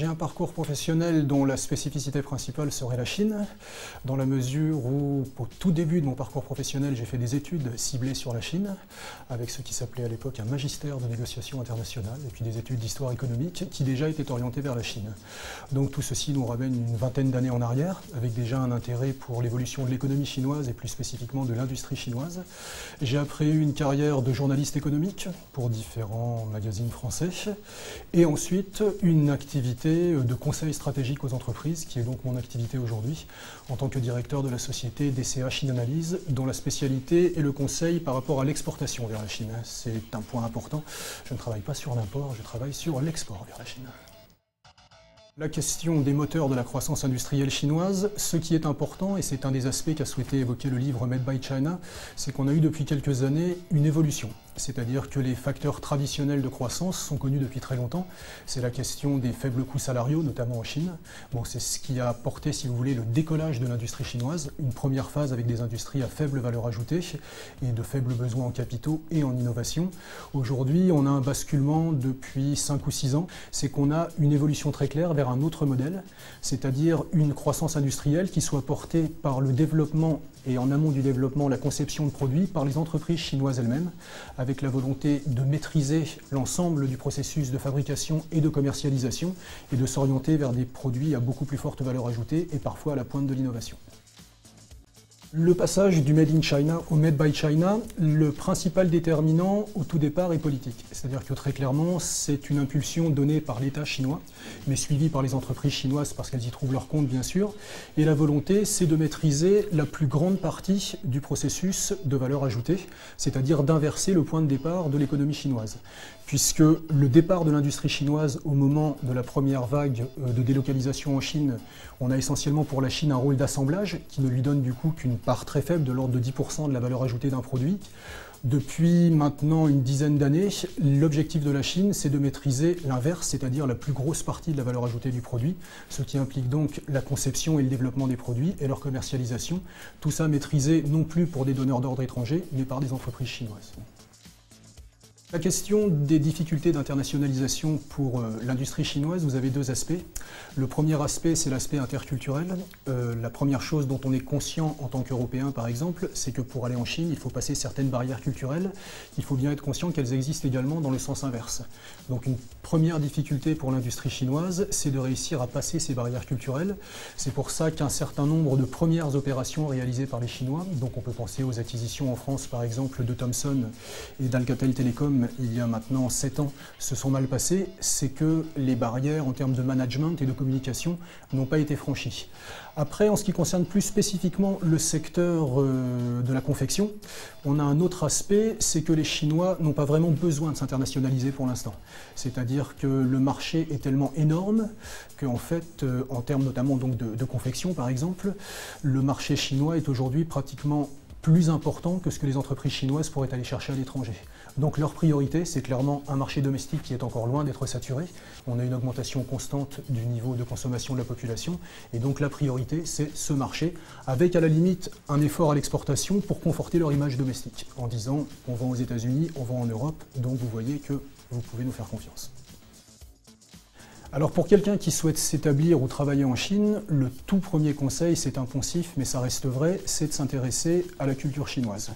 J'ai un parcours professionnel dont la spécificité principale serait la Chine, dans la mesure où, au tout début de mon parcours professionnel, j'ai fait des études ciblées sur la Chine, avec ce qui s'appelait à l'époque un magistère de négociation internationale, et puis des études d'histoire économique qui déjà étaient orientées vers la Chine. Donc tout ceci nous ramène une vingtaine d'années en arrière, avec déjà un intérêt pour l'évolution de l'économie chinoise et plus spécifiquement de l'industrie chinoise. J'ai après eu une carrière de journaliste économique pour différents magazines français, et ensuite une activité de conseil stratégique aux entreprises, qui est donc mon activité aujourd'hui, en tant que directeur de la société DCA Chine Analyse, dont la spécialité est le conseil par rapport à l'exportation vers la Chine. C'est un point important. Je ne travaille pas sur l'import, je travaille sur l'export vers la Chine. La question des moteurs de la croissance industrielle chinoise, ce qui est important, et c'est un des aspects qu'a souhaité évoquer le livre Made by China, c'est qu'on a eu depuis quelques années une évolution. C'est-à-dire que les facteurs traditionnels de croissance sont connus depuis très longtemps. C'est la question des faibles coûts salariaux, notamment en Chine. Bon, c'est ce qui a porté, si vous voulez, le décollage de l'industrie chinoise. Une première phase avec des industries à faible valeur ajoutée et de faibles besoins en capitaux et en innovation. Aujourd'hui, on a un basculement depuis 5 ou 6 ans. C'est qu'on a une évolution très claire vers un autre modèle, c'est-à-dire une croissance industrielle qui soit portée par le développement et en amont du développement, la conception de produits par les entreprises chinoises elles-mêmes, avec la volonté de maîtriser l'ensemble du processus de fabrication et de commercialisation et de s'orienter vers des produits à beaucoup plus forte valeur ajoutée et parfois à la pointe de l'innovation. Le passage du Made in China au Made by China, le principal déterminant au tout départ est politique. C'est-à-dire que très clairement, c'est une impulsion donnée par l'État chinois, mais suivie par les entreprises chinoises parce qu'elles y trouvent leur compte bien sûr. Et la volonté, c'est de maîtriser la plus grande partie du processus de valeur ajoutée, c'est-à-dire d'inverser le point de départ de l'économie chinoise. Puisque le départ de l'industrie chinoise au moment de la première vague de délocalisation en Chine, on a essentiellement pour la Chine un rôle d'assemblage qui ne lui donne du coup qu'une part très faible de l'ordre de 10% de la valeur ajoutée d'un produit. Depuis maintenant une dizaine d'années, l'objectif de la Chine, c'est de maîtriser l'inverse, c'est-à-dire la plus grosse partie de la valeur ajoutée du produit, ce qui implique donc la conception et le développement des produits et leur commercialisation. Tout ça maîtrisé non plus pour des donneurs d'ordre étrangers, mais par des entreprises chinoises. La question des difficultés d'internationalisation pour l'industrie chinoise, vous avez deux aspects. Le premier aspect, c'est l'aspect interculturel. La première chose dont on est conscient en tant qu'Européen, par exemple, c'est que pour aller en Chine, il faut passer certaines barrières culturelles. Il faut bien être conscient qu'elles existent également dans le sens inverse. Donc une première difficulté pour l'industrie chinoise, c'est de réussir à passer ces barrières culturelles. C'est pour ça qu'un certain nombre de premières opérations réalisées par les Chinois, donc on peut penser aux acquisitions en France, par exemple, de Thomson et d'Alcatel Telecom, il y a maintenant 7 ans, se sont mal passées, c'est que les barrières en termes de management et de communication n'ont pas été franchies. Après, en ce qui concerne plus spécifiquement le secteur de la confection, on a un autre aspect, c'est que les Chinois n'ont pas vraiment besoin de s'internationaliser pour l'instant. C'est-à-dire que le marché est tellement énorme qu'en fait, en termes notamment donc de confection par exemple, le marché chinois est aujourd'hui pratiquement plus important que ce que les entreprises chinoises pourraient aller chercher à l'étranger. Donc leur priorité, c'est clairement un marché domestique qui est encore loin d'être saturé. On a une augmentation constante du niveau de consommation de la population. Et donc la priorité, c'est ce marché, avec à la limite un effort à l'exportation pour conforter leur image domestique, en disant on vend aux États-Unis, on vend en Europe, donc vous voyez que vous pouvez nous faire confiance. Alors pour quelqu'un qui souhaite s'établir ou travailler en Chine, le tout premier conseil, c'est un poncif, mais ça reste vrai, c'est de s'intéresser à la culture chinoise.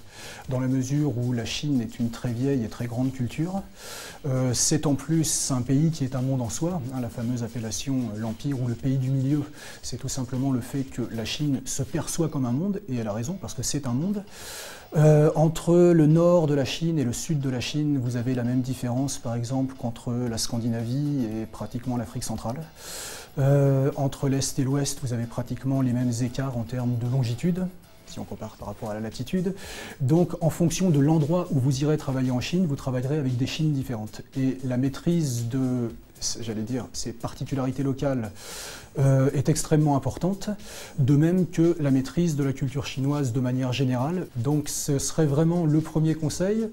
Dans la mesure où la Chine est une très vieille et très grande culture, c'est en plus un pays qui est un monde en soi, la fameuse appellation l'Empire ou le pays du milieu, c'est tout simplement le fait que la Chine se perçoit comme un monde, et elle a raison parce que c'est un monde. Entre le nord de la Chine et le sud de la Chine, vous avez la même différence, par exemple, qu'entre la Scandinavie et pratiquement l'Afrique centrale. Entre l'Est et l'Ouest, vous avez pratiquement les mêmes écarts en termes de longitude, si on compare par rapport à la latitude. Donc, en fonction de l'endroit où vous irez travailler en Chine, vous travaillerez avec des Chines différentes. Et la maîtrise de, j'allais dire, ces particularités locales est extrêmement importante, de même que la maîtrise de la culture chinoise de manière générale. Donc ce serait vraiment le premier conseil.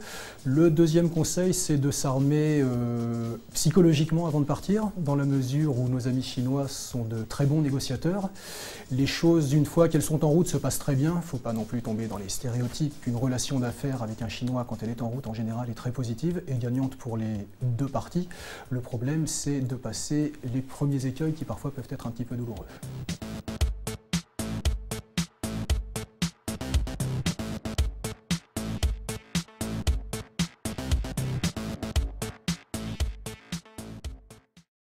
Le deuxième conseil, c'est de s'armer psychologiquement avant de partir, dans la mesure où nos amis chinois sont de très bons négociateurs. Les choses, une fois qu'elles sont en route, se passent très bien. Il ne faut pas non plus tomber dans les stéréotypes qu'une relation d'affaires avec un Chinois, quand elle est en route, en général, est très positive et gagnante pour les deux parties. Le problème, c'est de passer les premiers écueils qui parfois peuvent être un petit peu douloureux.